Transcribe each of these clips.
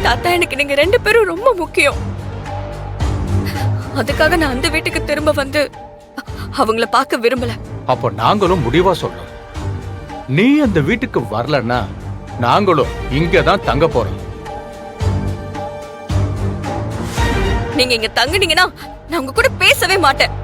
தாத்தா, எனக்கு நீங்க 2 பேரும் ரொம்ப முக்கியம். அதுக்காக நான் அந்த வீட்டுக்கு திரும்ப வந்து அவங்கள பார்க்க விரும்பல. அப்ப நாங்களும் முடிவா சொல்றோம், நீ அந்த வீட்டுக்கு வரலன்னா நாங்களும் இங்கதான் தங்க போறோம். நீங்க இங்க தங்குனீங்கன்னா நான் உங்க கூட பேசவே மாட்டேன்.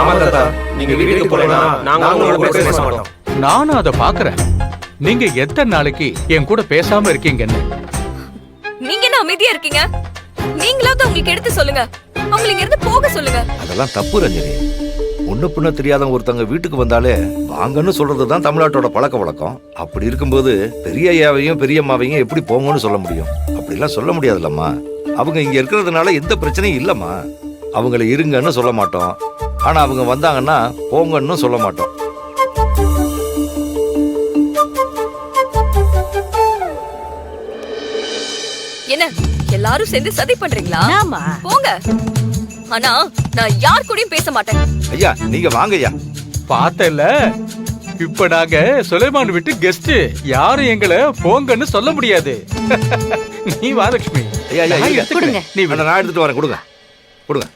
ஆமா தாத்தா, நீங்க வீட்டுக்கு போறேன்னா நாங்க உங்களோட பேச மாட்டோம். நானும் அதை பாக்குறேன். நீங்க எத்தனை நாளைக்கு என் கூட பேசாம இருக்கீங்கன்னு. நீங்க என்ன அமைதியா இருக்கீங்க? நீங்களாவது உங்களுக்கு எடுத்து சொல்லுங்க, அவங்களை இங்க இருந்து போக சொல்லுங்க. அதெல்லாம் தப்பு ரஞ்சனி. ஒண்ணு பின்ன தெரியாத ஒருத்தங்க வீட்டுக்கு வந்தாலே வாங்கன்னு சொல்றதுதான் தமிழ்நாட்டோட பழக்க வழக்கம். அப்படி இருக்கும்போது பெரிய ஐயாவையும் பெரியம்மாவையும் எப்படி போங்கன்னு சொல்ல முடியும்? அப்படிலாம் சொல்ல முடியாதுல்லம்மா. அவங்க இங்க இருக்கிறதுனால எந்த பிரச்சனையும் இல்லம்மா. அவங்கள இருங்கன்னு சொல்ல மாட்டோம், ஆனா அவங்க வந்தாங்கன்னா போங்கன்னு சொல்ல மாட்டோம். என்ன எல்லாரும் சேர்ந்து சதி பண்றீங்களா? ஆமா. போங்க. ஆனா நான் யார் கூடயும் பேச மாட்டேன். ஐயா நீங்க வாங்க ஐயா. பார்த்தல, இப்ப நாங்க சுலைமான் வீட்டு கெஸ்ட், யாரும் எங்களை போங்கன்னு சொல்ல முடியாது. நீ வா லட்சுமி. ஐயா ஐயா கொடுங்க. நீ நான் எடுத்துட்டு வரேன். கொடுங்க கொடுங்க.